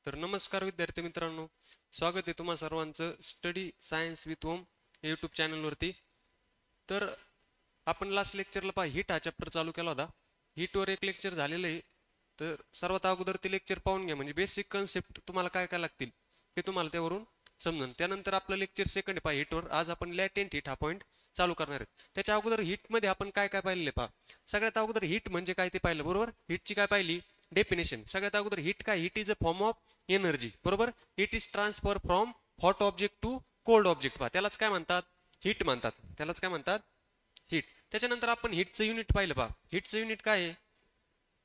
तर नमस्कार विद्यार्थी मित्रांनो, स्वागत आहे तुम्हा सर्वांचं study science with home YouTube चॅनलवरती. तर आपण लास्ट लेक्चरला हिट हा चॅप्टर चालू केला होता. हिटवर एक लेक्चर झालेलं आहे. तर सर्वात अगोदर ते लेक्चर पाहून घ्या, म्हणजे बेसिक कन्सेप्ट तुम्हाला काय काय लागतील ते तुम्हाला त्यावरून समजून. त्यानंतर आपलं लेक्चर सेकंड आहे हिटवर. आज आपण लॅटेंट हिट हा पॉईंट चालू करणार आहेत. त्याच्या अगोदर हिटमध्ये आपण काय काय पाहिलेले पहा. सगळ्यात अगोदर हिट म्हणजे काय ते पाहिलं, बरोबर. हिटची काय पाहिली डेफिनेशन. सगळ्यात अगोदर हिट काय, heat is a form of energy, बरोबर. Heat is transfer from hot object to cold object. पहा त्यालाच काय म्हणतात, हिट म्हणतात. त्यालाच काय म्हणतात, हिट. त्याच्यानंतर आपण हिटचं युनिट पाहिलं. पहा हिटचं युनिट काय आहे,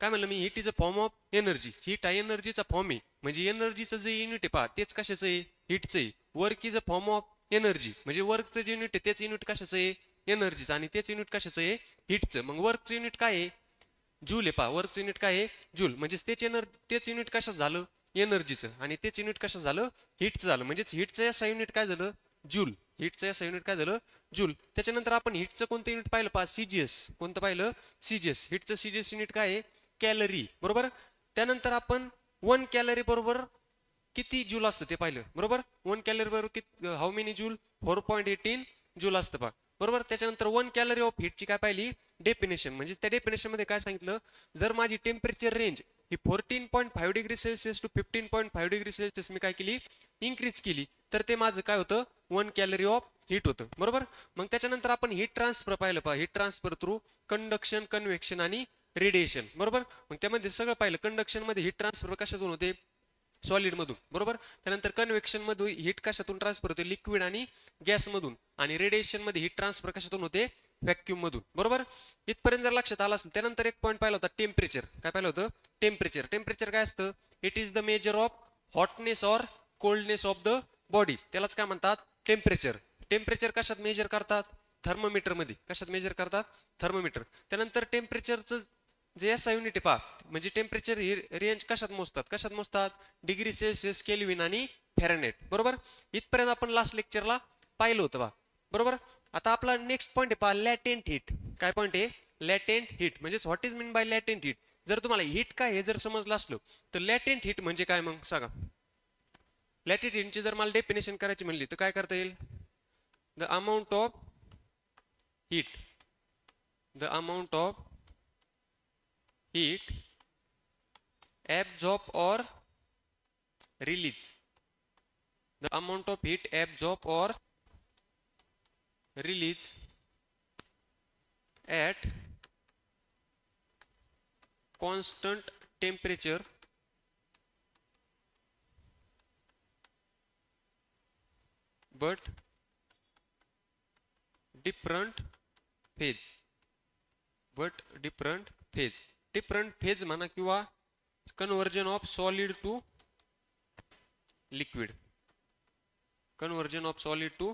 काय म्हणलं मी, heat is a form of energy. Heat हा एनर्जीचा फॉर्म आहे, म्हणजे एनर्जीचं जे युनिट आहे पहा तेच कशाचं आहे, हिटचं आहे. Work is a form of energy, म्हणजे वर्कचं जे युनिट आहे तेच युनिट कशाचं आहे, एनर्जीचं, आणि तेच युनिट कशाचं आहे, हिटचं. मग वर्कचं युनिट काय आहे, जूल आहे. पहा वर्कचं युनिट काय आहे, जूल. म्हणजे तेच युनिट कशाचं झालं, एनर्जीचं, आणि तेच युनिट कशाचं झालं, हिटचं झालं. म्हणजेच हिटचं असं युनिट काय झालं, जूल. हिटचं असं युनिट काय झालं, जूल. त्याच्यानंतर आपण हिटचं कोणतं युनिट पाहिलं पहा, सीजीएस. कोणतं पाहिलं, सीजीएस. हिटचं सीजीएस युनिट काय आहे, कॅलरी, बरोबर. त्यानंतर आपण 1 कॅलरी बरोबर किती जूल असतं ते पाहिलं, बरोबर. 1 कॅलरी बरोबर किती, हाऊ मेनी जूल, 4.18 जूल असतं पहा, बरोबर. त्याच्यानंतर 1 कॅलरी ऑफ हिटची काय पाहिली, डेफिनेशन. म्हणजे त्या डेफिनेशन मध्ये काय सांगितलं, जर माझी टेम्परेचर रेंज ही 14.5 degree Celsius to 15.5 degree Celsius मी काय केली, इन्क्रीज केली, तर ते माझं काय होतं, 1 कॅलरी ऑफ हिट होतं, बरोबर. मग त्याच्यानंतर आपण हीट ट्रान्सफर पाहिलं पहा. Heat transfer through conduction, convection आणि रेडिएशन, बरोबर. मग त्यामध्ये सगळं पाहिलं. कंडक्शन मध्ये हीट ट्रान्सफर कशातून होते, सॉलिड मधून, बरोबर. त्यानंतर कन्व्हेक्शन मध्ये हीट कशातून ट्रान्सफर होते, लिक्विड आणि गॅस मधून. आणि रेडिएशन मध्ये हीट ट्रान्सफर कशातून होते, व्हॅक्यूम मधून, बरोबर. इथपर्यंत जर लक्षात आलं असेल. त्यानंतर एक पॉईंट पाहिला होता, टेम्परेचर. काय पाहिलं होतं, टेम्परेचर. टेम्परेचर काय असतं, it is the measure of hotness or coldness of the body. त्यालाच काय म्हणतात, टेम्परेचर. टेम्परेचर कशात मेजर करतात, थर्मोमीटर मध्ये. कशात मेजर करतात, थर्मोमीटर. त्यानंतर टेम्परेचरचं जे एसआय युनिट आहे पहा, म्हणजे टेम्परेचर ही रेंज कशात मोजतात, डिग्री सेल्सिअस, केल्विन आणि फॅरेनहाइट, बरोबर. इथपर्यंत आपण लास्ट लेक्चरला पाहिलं होतं पहा, बरोबर. आता आपला नेक्स्ट पॉईंट आहे पहा, लॅटेंट हीट. काय पॉईंट आहे, लॅटेंट हीट. म्हणजे what is mean by latent heat. जर तुम्हाला हीट काय हे जर समजलं असलं तर लॅटेंट हीट म्हणजे काय मग सांगा. लॅटेंट हीटची जर मला डेफिनेशन करायची म्हणली तर काय करता येईल, the amount of heat, the amount of heat absorb or release, the amount of heat absorb or release at constant temperature but different phase, different phase म्हणा, किंवा conversion of solid to liquid, conversion of solid to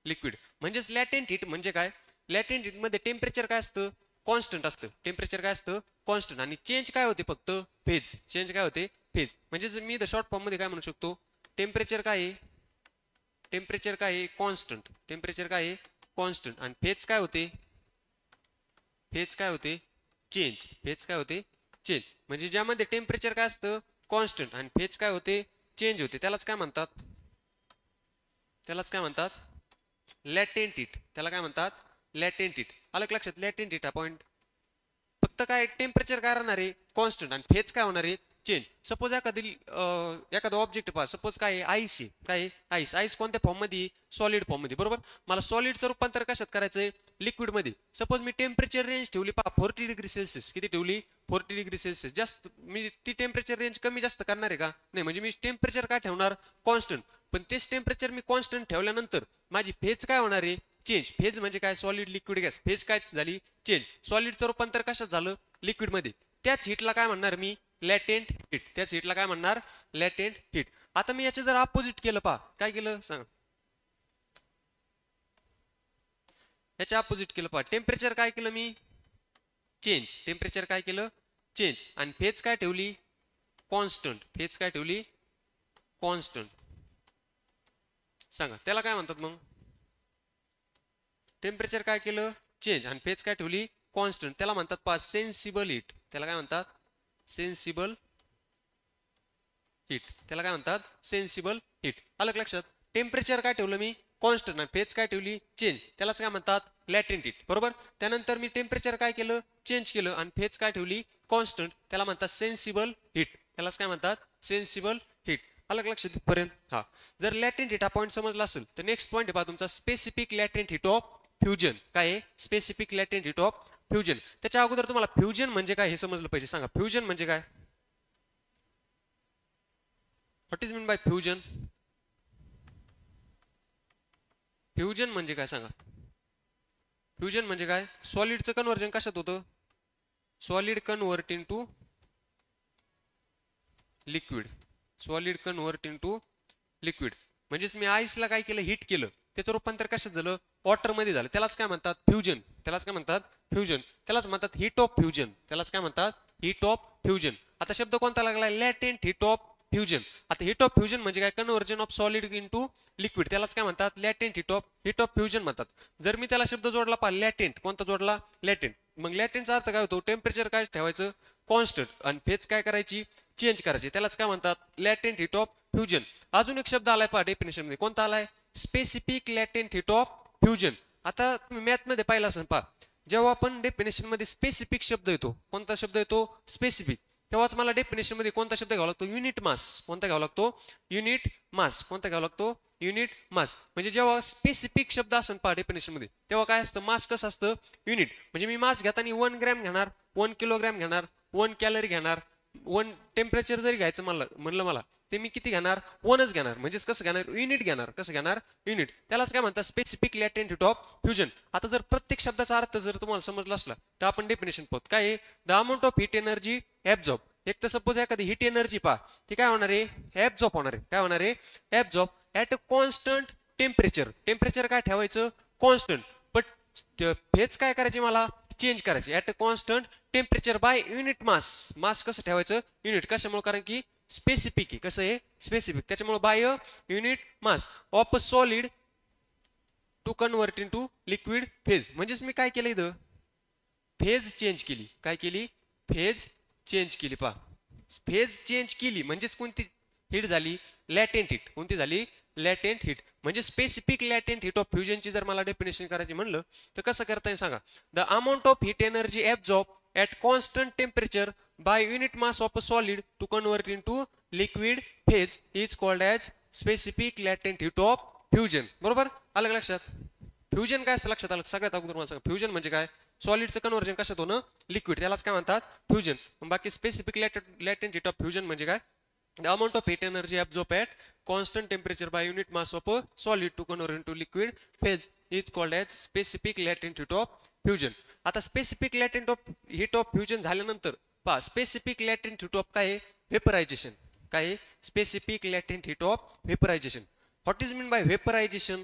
liquid. म्हणजेच latent heat म्हणजे काय, लॅटेंट heat मध्ये temperature काय असतं, constant असतं. Temperature काय असतं, कॉन्स्टंट. आणि चेंज काय होते, फक्त फेज. चेंज काय होते, फेज. म्हणजे मी द शॉर्ट फॉर्म मध्ये काय म्हणू शकतो, टेम्परेचर काय आहे, टेम्परेचर काय आहे, कॉन्स्टंट. टेम्परेचर काय आहे, कॉन्स्टंट. आणि फेज काय होते, फेज काय होते, चेंज. फेज काय होते, चेंज. म्हणजे ज्यामध्ये टेम्परेचर काय असतं, कॉन्स्टंट, आणि फेज काय होते, चेंज होते, त्यालाच काय म्हणतात, त्यालाच काय म्हणतात, लॅटेंट हीट. त्याला काय म्हणतात, लॅटेंट हीट. आलं लक्षात, लॅटेंट हीट हा पॉईंट. फक्त काय, टेम्परेचर काय राहणार आहे, कॉन्स्टंट, आणि फेज काय होणार आहे, चेंज. सपोज एखादा ऑब्जेक्ट पहा, सपोज काय आहे, आईस आहे. काय आहे, आईस. आईस कोणत्या फॉर्म मध्ये, सॉलिड फॉर्म मध्ये, बरोबर. मला सॉलिडचं रूपांतर कशात करायचंय, लिक्विड मध्ये. सपोज मी टेम्परेचर रेंज ठेवली पहा 40 डिग्री सेल्सिअस. किती ठेवली, 40 डिग्री सेल्सिअस. जास्त मी ती टेम्परेचर रेंज कमी जास्त करणार आहे का, नाही. म्हणजे मी टेम्परेचर काय ठेवणार, कॉन्स्टंट. पण तेच टेम्परेचर मी कॉन्स्टंट ठेवल्यानंतर माझी फेज काय होणार आहे, चेंज. फेज म्हणजे काय, सॉलिड, लिक्विड, गॅस. फेज काय झाली, चेंज. सॉलिडचं रूपांतर कशात झालं, लिक्विड मध्ये. त्याच हीटला काय म्हणणार मी, लॅटेंट हीट. त्याच हीटला काय म्हणणार, लॅटेंट हीट. आता मी याचे जर अपोजिट केलं पहा, काय केलं सांग, याच्या अपोजिट केलं पहा. टेम्परेचर काय केलं मी, चेंज. टेम्परेचर काय केलं, चेंज. आणि फेज काय ठेवली, कॉन्स्टंट. फेज काय ठेवली, कॉन्स्टंट. सांगा त्याला काय म्हणतात मग, टेम्परेचर काय केलं, चेंज, आणि फेज काय ठेवली, कॉन्स्टंट. त्याला म्हणतात, 5 सेन्सिबल हीट. त्याला काय म्हणतात, सेन्सिबल हीट, त्याला काय म्हणतात सेन्सिबल हीट. अलग लक्षात. टेम्परेचर काय ठेवलं मी कॉन्स्टंट आणि फेज काय ठेवली चेंज, त्यालाच काय म्हणतात लॅटेंट हीट. बरोबर. त्यानंतर मी टेम्परेचर काय केलं चेंज केलं आणि फेज काय ठेवली कॉन्स्टंट, त्याला म्हणतात सेन्सिबल हीट, त्यालाच काय म्हणतात सेन्सिबल हीट. अलग लक्षात तिथपर्यंत. हा, जर लॅटेंट हीट हा पॉईंट समजला असेल तर नेक्स्ट पॉईंट आहे पहा तुमचा specific latent heat of fusion. काय आहे specific latent heat of fusion. त्याच्या अगोदर तुम्हाला फ्युजन म्हणजे काय हे समजलं पाहिजे. सांगा फ्युजन म्हणजे काय. What is mean bye fusion. Fusion म्हणजे काय सांगा. फ्युजन म्हणजे काय. सॉलिडचं कन्व्हर्जन कशात होतं. Solid convert into liquid. Solid convert into liquid म्हणजेच मी आईसला काय केलं हिट केलं, त्याचं रूपांतर कशात झालं वॉटर मध्ये झालं, त्यालाच काय म्हणतात फ्युजन. त्यालाच काय म्हणतात फ्युजन. त्यालाच म्हणतात हीट ऑफ फ्युजन. त्यालाच काय म्हणतात हीट ऑफ फ्युजन. आता शब्द कोणता लागला लॅटेंट हीट ऑफ फ्युजन. आता हीट ऑफ फ्युजन म्हणजे काय conversion of solid into liquid, त्यालाच काय म्हणतात लॅटेंट हीट ऑफ फ्युजन म्हणतात. जर मी त्याला शब्द जोडला पहा लॅटेंट, कोणता जोडला लॅटेंट, मग लॅटेंटचा अर्थ काय होतो टेम्परेचर काय ठेवायचं कॉन्स्टंट आणि फेज काय करायची चेंज करायची, त्यालाच काय म्हणतात लॅटेंट हीट ऑफ फ्युजन. अजून एक शब्द आलाय पहा डेफिनेशन मध्ये, कोणता आलाय specific latent heat of fusion. आता तुम्ही मॅथ मध्ये पाहिलं असेल पहा, जेव्हा आपण डेफिनेशन मध्ये स्पेसिफिक शब्द येतो, कोणता शब्द येतो स्पेसिफिक, तेव्हाच मला डेफिनेशन मध्ये कोणता शब्द घ्यावा लागतो युनिट मास. कोणता घ्यावा लागतो युनिट मास. कोणता घ्यावा लागतो युनिट मास. म्हणजे जेव्हा स्पेसिफिक शब्द असेल पहा डेफिनेशन मध्ये तेव्हा काय असतं मास कसं असतं युनिट. म्हणजे मी मास घेताना 1 ग्रॅम घेणार, 1 किलोग्रॅम घेणार, 1 कॅलरी घेणार, 1 टेम्परेचर जरी घ्यायचं म्हणलं मला ते मी किती घेणार 1च घेणार. म्हणजेच कसं घेणार युनिट घेणार. कसं घेणार युनिट. त्यालाच काय म्हणतात specific latent heat of fusion. आता जर प्रत्येक शब्दाचा अर्थ जर तुम्हाला समजला असला तर आपण डेफिनेशन पाहतो. काय आहे the amount of heat energy absorb. एक तर सपोज एखादी हीट एनर्जी पहा ती काय होणार आहे ऍब्झॉर्ब होणार आहे. काय होणार आहे absorb at a constant temperature. Temperature काय ठेवायचं कॉन्स्टंट, बट फेज काय करायची मला चेंज करायची at a constant temperature by unit mass. Mass कसं ठेवायचं युनिट. कशामुळे कारण की स्पेसिफिक आहे. कसं आहे स्पेसिफिक, त्याच्यामुळे by unit mass of a solid to convert into liquid phase. म्हणजेच मी काय केलं इथं फेज चेंज केली. काय केली फेज चेंज केली. पहा फेज चेंज केली म्हणजेच कोणती हीट झाली लॅटेंट हीट. कोणती झाली लॅटेंट हीट. म्हणजे स्पेसिफिक लॅटेंट हीट ऑफ फ्युजनची जर मला डेफिनेशन करायची म्हणलं तर कसं करता येईल सांगा. The amount of heat energy absorb at constant temperature by unit mass of a solid to convert into liquid phase is called as specific latent heat of fusion. बरोबर. अलग लक्षात. फ्युजन काय असतं लक्षात आलं. सगळ्यात अगोदर मला सांगा फ्युजन म्हणजे काय सॉलिडचं कन्व्हर्जन कशात होणं लिक्विड, त्यालाच काय म्हणतात फ्युजन. बाकी specific latent heat of fusion म्हणजे काय the amount of heat energy absorbed at constant temperature by unit mass of a solid to convert into liquid phase is called as specific latent heat of fusion. आता specific latent of heat of fusion झाल्यानंतर पहा specific latent heat of काय vaporisation. काय specific latent heat of vaporisation. What is mean by vaporisation.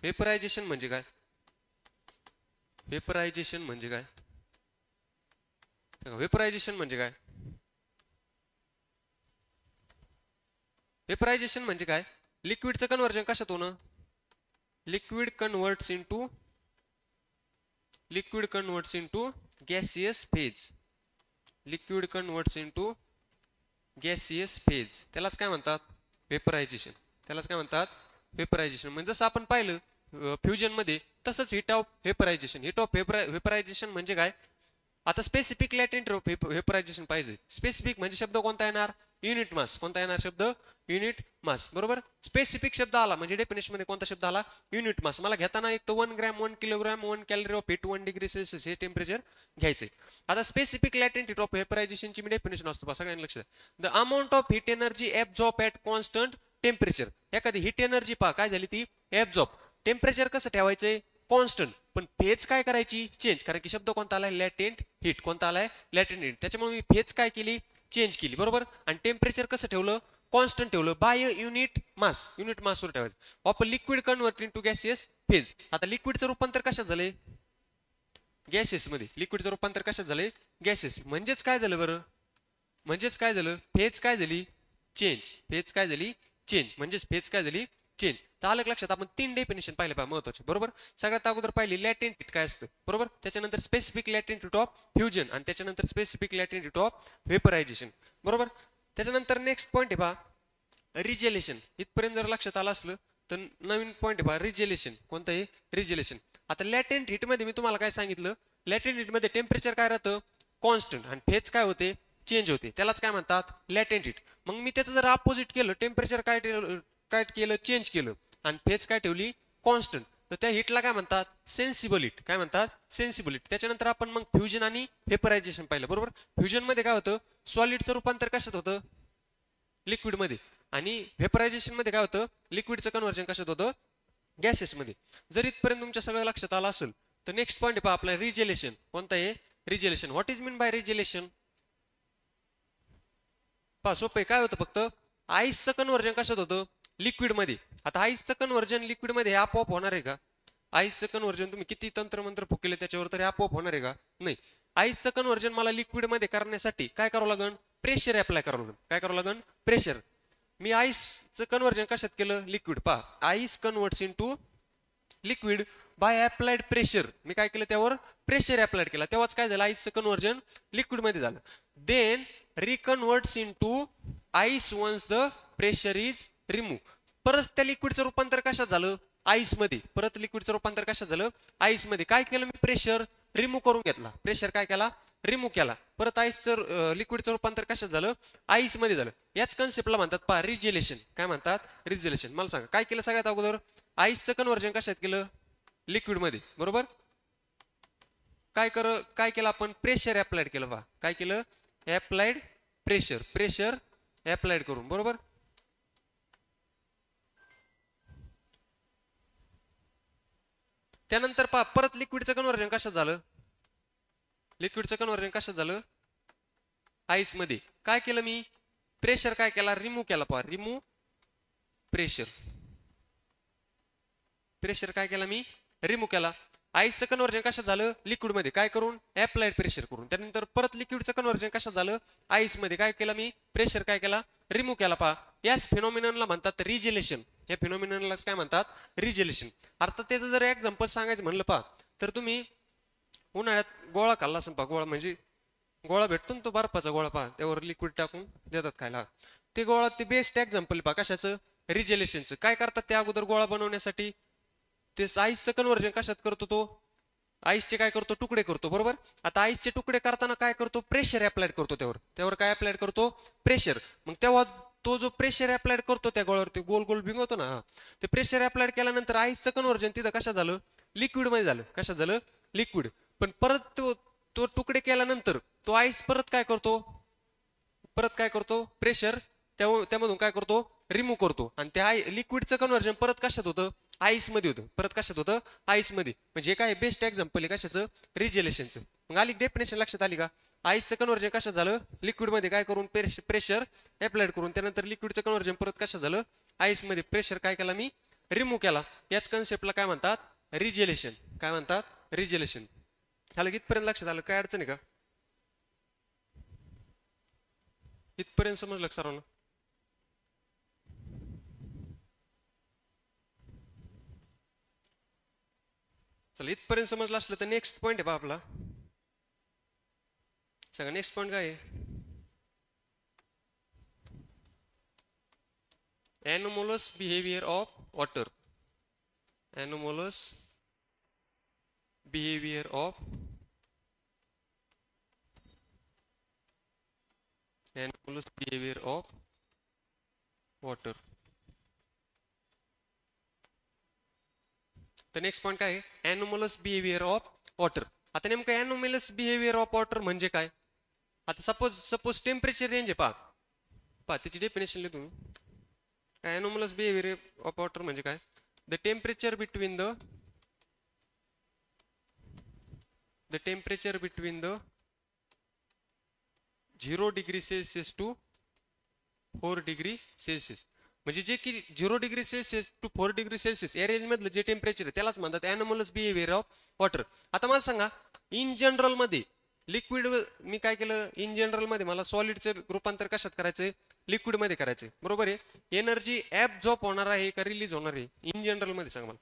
Vaporisation म्हणजे काय व्हेपरायझेशन म्हणजे काय व्हेपरायझेशन म्हणजे काय व्हेपरायझेशन म्हणजे काय लिक्विडचं कन्व्हर्जन कशात होणं liquid converts into gaseous phase. Liquid converts into gaseous phase त्यालाच काय म्हणतात व्हेपरायझेशन. त्यालाच काय म्हणतात व्हेपरायझेशन. म्हणजे जसं आपण पाहिलं फ्युजन मध्ये तसंच हीट ऑफ व्हेपरायझेशन. हीट ऑफ व्हेपरायझेशन म्हणजे काय आता स्पेसिफिक लॅटेंट व्हेपरायझेशन पाहिजे. स्पेसिफिक म्हणजे शब्द कोणता येणार युनिट मास. कोणता येणार शब्द युनिट मास. बरोबर. स्पेसिफिक शब्द आला म्हणजे डेफिनेशन मध्ये कोणता शब्द आला युनिट मास. मला घेताना एक तर 1 gram 1 kilogram 1 calorie of heat 1 degree Celsius हे टेम्परेचर घ्यायचंय. आता स्पेसिफिक लॅटेंट हीट ऑफ व्हेपरायझेशनची मी डेफिनेशन असतो सगळ्यांना लक्षात. The amount of heat energy absorb at constant temperature. एखादी हीट एनर्जी पहा काय झाली ती ऍब्झॉर्ब. टेम्परेचर कसं ठेवायचंय कॉन्स्टंट, पण फेज काय करायची चेंज. कारण की शब्द कोणता आलाय लॅटेंट हीट. कोणता आलाय लॅटेंट हीट. त्याच्यामुळे मी फेज काय केली चेंज केली. बरोबर. आणि टेम्परेचर कसं ठेवलं कॉन्स्टंट ठेवलं बाय युनिट मास. युनिट मासवर ठेवायचं of liquid convert into gaseous phase. आता लिक्विडचं रूपांतर कशात झालंय गॅसेस मध्ये. लिक्विडचं रूपांतर कशात झालंय गॅसेस. म्हणजेच काय झालं बरं म्हणजेच काय झालं फेज काय झाली चेंज. फेज काय झाली चेंज म्हणजेच फेज काय झाली चेंज. तर अलग लक्षात आपण 3 डेफिनेशन पाहिले पाहिजे महत्वाचे. बरोबर. सगळ्यात अगोदर पाहिली लॅटेंट हीट काय असतं. बरोबर. त्याच्यानंतर specific latent heat of fusion आणि त्याच्यानंतर स्पेसिफिक लॅटेंट हीट ऑफ व्हेपरायझेशन. बरोबर. त्याच्यानंतर नेक्स्ट पॉईंट आहे पहा रिजेलेशन इथपर्यंत जर लक्षात आलं असलं तर नवीन पॉईंट आहे पहा रिजेलेशन. कोणतं आहे रिजेलेशन. आता लॅटेंट हीटमध्ये मी तुम्हाला काय सांगितलं, लॅटेंट हीटमध्ये टेम्परेचर काय राहतं कॉन्स्टंट आणि फेज काय होते चेंज होते, त्यालाच काय म्हणतात लॅटेंट हीट. मग मी त्याचं जर अपोजिट केलं, टेम्परेचर काय केलं चेंज केलं आणि फेज काय ठेवली कॉन्स्टंट, तर त्या हीटला काय म्हणतात सेन्सिबल हीट. काय म्हणतात सेन्सिबल हीट. त्याच्यानंतर आपण मग फ्युजन आणि व्हेपरायझेशन पाहिलं बरोबर. फ्युजन मध्ये काय होतं सॉलिडचं रूपांतर कशात होतं लिक्विड मध्ये, आणि व्हेपरायझेशन मध्ये काय होतं लिक्विडचं कन्व्हर्जन कशात होतं गॅसेस मध्ये. जर इथपर्यंत तुमच्या सगळं लक्षात आलं असेल तर नेक्स्ट पॉईंट पहा आपला रिजेलेशन. कोणता आहे regelation. What is mean by regelation. पहा सोपं काय होतं फक्त आईसचं कन्व्हर्जन कशात होतं लिक्विड मध्ये. आता आईसचं कन्व्हर्जन लिक्विड मध्ये हे आपोआप होणार आहे का. आईसचं कन्व्हर्जन तुम्ही किती तंत्रमंत्र फुकले त्याच्यावर तरी आपोआप होणार आहे का नाही. आईसचं कन्व्हर्जन मला लिक्विड मध्ये करण्यासाठी काय करावं लागेल प्रेशर अप्लाय करावं लागेल. काय करावं लागेल प्रेशर. मी आईसचं कन्व्हर्जन कशात केलं लिक्विड. पहा ice converts into liquid by applied pressure. मी काय केलं त्यावर प्रेशर अप्लाइड केला, तेव्हाच काय झालं आईसचं कन्व्हर्जन लिक्विड मध्ये झालं. Then reconverts into ice once the pressure is remove. परत त्या लिक्विडचं रूपांतर कशात झालं आईस मध्ये. परत लिक्विडचं रूपांतर कशात झालं आईस मध्ये. काय केलं मी प्रेशर रिमूव्ह करून घेतला. प्रेशर काय केला रिमूव्ह केला. परत आईसचं लिक्विडचं रूपांतर कशात झालं आईस मध्ये झालं. याच कन्सेप्टला म्हणतात पहा रिजेलेशन. काय म्हणतात रिजेलेशन. मला सांगा काय केलं सगळ्यात अगोदर आईसचं कन्व्हर्जन कशात केलं लिक्विड मध्ये बरोबर. काय केलं आपण प्रेशर अप्लाइड केलं. पहा काय केलं अप्लाइड प्रेशर. प्रेशर अप्लाइड करून बरोबर. त्यानंतर पहा परत लिक्विडचं कन्व्हर्जन कशात झालं लिक्विडचं कन्व्हर्जन कशात झालं आईस मध्ये. काय केलं मी प्रेशर काय केला रिमूव्ह केला. पहा रिमूव्ह प्रेशर. प्रेशर काय केला मी रिमूव्ह केला. आईसचं कन्व्हर्जन कशात झालं लिक्विड मध्ये काय करून अप्लाइड प्रेशर करून. त्यानंतर परत लिक्विडचं कन्व्हर्जन कशात झालं आईस मध्ये. काय केलं मी प्रेशर काय केला रिमूव्ह केला. पहा याच फिनॉमिननला म्हणतात रिजेलेशन. या फिनॉमिननलाच काय म्हणतात रिजेलेशन. अर्थात त्याचं जर एक्झाम्पल सांगायचं म्हणलं पहा तर तुम्ही उन्हाळ्यात गोळा खाल्ला असं पहा. गोळा म्हणजे गोळा भेटतो ना तो बर्फाचा गोळा. पहा त्यावर लिक्विड टाकून देतात खायला. ते गोळा ते बेस्ट एक्झाम्पल पहा कशाचं रिजेलेशनचं. काय करतात त्या अगोदर गोळा बनवण्यासाठी ते आईसचं कन्व्हर्जन कशात करतो तो आईसचे काय करतो तुकडे करतो बरोबर. आता आईसचे तुकडे करताना काय करतो प्रेशर अप्लाइड करतो त्यावर काय अप्लाइड करतो प्रेशर. मग तेव्हा तो जो प्रेशर अप्लाइड करतो त्या गोळ्यावरती गोल गोल भिंगवतो ना, ते प्रेशर अप्लाइड केल्यानंतर आईसचं कन्व्हर्जन तिथं कशात झालं लिक्विड मध्ये झालं. कशात झालं लिक्विड. पण परत तो तुकडे केल्यानंतर तो आईस परत काय करतो प्रेशर त्यामधून काय करतो रिमूव्ह करतो. आणि त्या लिक्विडचं कन्व्हर्जन परत कशात होतं आईस मध्ये होतं. परत कशात होतं आईस मध्ये. म्हणजे काय बेस्ट एक्झाम्पल आहे कशाचं रिजेलेशनचं. मग आली डेफिनेशन लक्षात आली का. आईसचं कन्व्हर्जन कशात झालं लिक्विड मध्ये काय करून प्रेशर अप्लाइड करून. त्यानंतर लिक्विडचं कन्व्हर्जन परत कशात झालं आईस मध्ये. प्रेशर काय केला मी रिमूव्ह केला. याच कन्सेप्टला काय म्हणतात रिजेलेशन. काय म्हणतात रिजेलेशन. ह्याला इथपर्यंत लक्षात आलं काय अडचण आहे का इथपर्यंत समजलं सर्वांना. चला इथपर्यंत समजलं असलं तर नेक्स्ट पॉईंट आहे बा आपला. सांगा नेक्स्ट पॉईंट काय आहे anomalous behavior of water. Anomalous behavior of water. तर नेक्स्ट पॉईंट काय आहे anomalous behavior of water. आता नेमकं anomalous behavior of water म्हणजे काय. आता सपोज टेम्परेचर रेंज आहे पहा त्याची डेफिनेशन लिहा तुम्ही. anomalous behavior of water म्हणजे काय the temperature between the 0 degree Celsius to 4 degree Celsius. म्हणजे जे की 0 degree Celsius to 4 degree Celsius या रेंज मधलं जे टेम्परेचर आहे त्यालाच म्हणतात anomalous behavior of water. आता मला सांगा इन जनरल मध्ये लिक्विड मी काय केलं इन जनरल मध्ये मला सॉलिडचं रूपांतर कशात करायचंय लिक्विड मध्ये करायचंय बरोबर आहे. एनर्जी ऍब्झॉर्ब होणार आहे का रिलीज होणार आहे इन जनरल मध्ये सांगा मला.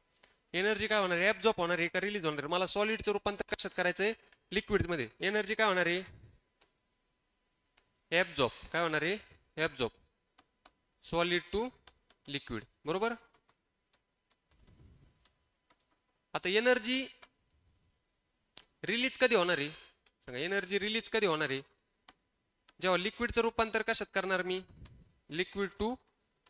एनर्जी काय होणार आहे ऍब्झॉर्ब होणार आहे का रिलीज होणार आहे. मला सॉलिडचं रूपांतर कशात करायचंय लिक्विड मध्ये. एनर्जी काय होणार आहे ऍब्झॉर्ब. काय होणार आहे ऍब्झॉर्ब. सॉलिड टू लिक्विड, बरोबर. आता एनर्जी रिलीज कधी होणार आहे सांगा, एनर्जी रिलीज कधी होणार आहे? जेव्हा लिक्विडचं रूपांतर कशात करणार मी? लिक्विड टू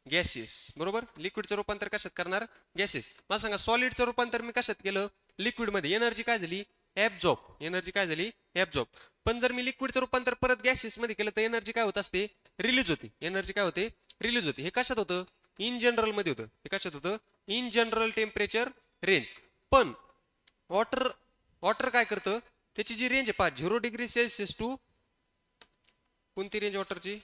गॅसेस, बरोबर. लिक्विडचं रूपांतर कशात करणार? गॅसेस. मला सांगा सॉलिडचं रूपांतर मी कशात केलं? लिक्विडमध्ये. एनर्जी काय झाली? ऍब्झॉर्ब. एनर्जी काय झाली? ऍब्झॉर्ब. पण जर मी लिक्विडचं रूपांतर परत गॅसेस मध्ये केलं तर एनर्जी काय होत असते? रिलीज होते. एनर्जी काय होते? रिलीज होते. हे कशात होतं? इन जनरल मध्ये होतं. हे कशात होतं? In general temperature range. पण वॉटर काय करतं? त्याची जी रेंज आहे पहा, 0 डिग्री सेल्सिअस टू, कोणती रेंज वॉटरची?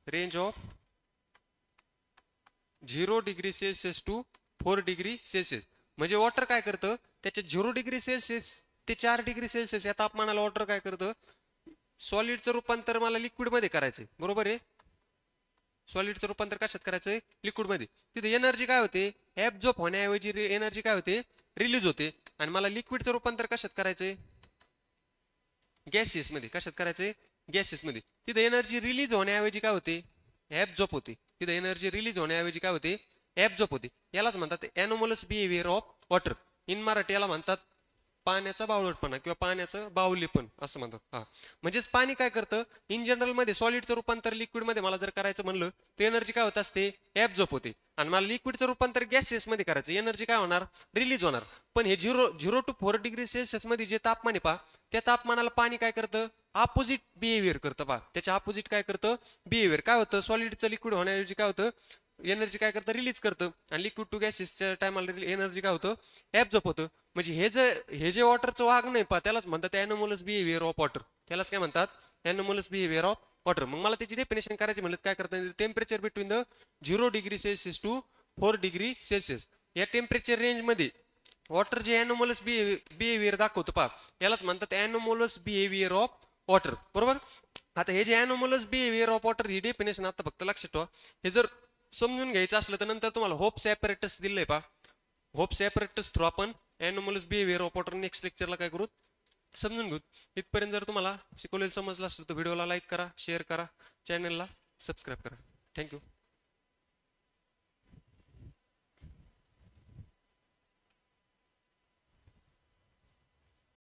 Range of 0 degree Celsius to 4 degree Celsius. म्हणजे वॉटर काय करतं? त्याच्या 0 डिग्री सेल्सिअस ते 4 डिग्री सेल्सिअस या तापमानाला वॉटर काय करतं? सॉलिडचं रूपांतर मला लिक्विड मध्ये करायचंय, बरोबर आहे. सॉलिडचं रूपांतर कशात करायचंय? लिक्विड मध्ये. तिथे एनर्जी काय होते? ऍब्झॉर्ब होण्याऐवजी एनर्जी काय होते? रिलीज होते. आणि मला लिक्विडचं रूपांतर कशात करायचंय? गॅसेस मध्ये. कशात करायचंय? गॅसेस मध्ये. तिथे एनर्जी रिलीज होण्याऐवजी काय होते? ऍब्झॉर्ब होते. तिथे एनर्जी रिलीज होण्याऐवजी काय होते? ऍब्झॉर्ब होते. यालाच म्हणतात anomalous behaviour of water. In Marathi याला म्हणतात पाण्याचा बावळटपणा किंवा पाण्याचं बावलेपण असं म्हणतात. हा, म्हणजेच पाणी काय करतं? इन जनरल मध्ये सॉलिडचं रूपांतर लिक्विड मध्ये मला जर करायचं म्हणलं तर एनर्जी काय होत असते? ऍब्झॉर्ब होते. आणि मला लिक्विडचं रूपांतर गॅसेस मध्ये करायचं, एनर्जी काय होणार? रिलीज होणार. पण हे 0 टू 4 डिग्री सेल्सिअस मध्ये जे तापमान आहे पहा, त्या तापमानाला पाणी काय करतं? अपोजिट बिहेवियर करतं पहा. त्याच्या अपोजिट काय करतं? बिहेवियर. काय होतं? सॉलिडचं लिक्विड होण्याऐवजी काय होतं? एनर्जी काय करतं? रिलीज करतं. आणि लिक्विड टू गॅसेसच्या टायमाला एनर्जी काय होतं? ऍब्झॉर्ब होतं. म्हणजे हे जे वॉटरचं वागणं आहे पहा, त्यालाच म्हणतात एनोमलस बिहेवियर ऑफ वॉटर. त्यालाच काय म्हणतात? Anomalous behaviour of water. मग मला त्याची डेफिनेशन करायची म्हणलं काय करतात? Temperature between the 0 degree Celsius to 4 degree celsius या टेम्परेचर रेंज मध्ये वॉटर जे एनोमलस बिहेवियर दाखवतं पहा, यालाच म्हणतात एनोमलस बिहेवियर ऑफ वॉटर, बरोबर. आता हे जे anomalous behaviour of water he definition आता फक्त लक्षात ठेवा. हे जर समजून घ्यायचं असलं तर नंतर तुम्हाला होप्स ॲपरेटस दिलंय पहा. होप्स ॲपरेटस थ्रू आपण anomalous behaviour of water next लेक्चरला काय करू? समजून घेऊ. इथपर्यंत जर तुम्हाला शिकवलेलं समजलं असेल तर व्हिडिओला लाईक करा, शेअर करा, चॅनलला सबस्क्राईब करा. थँक्यू.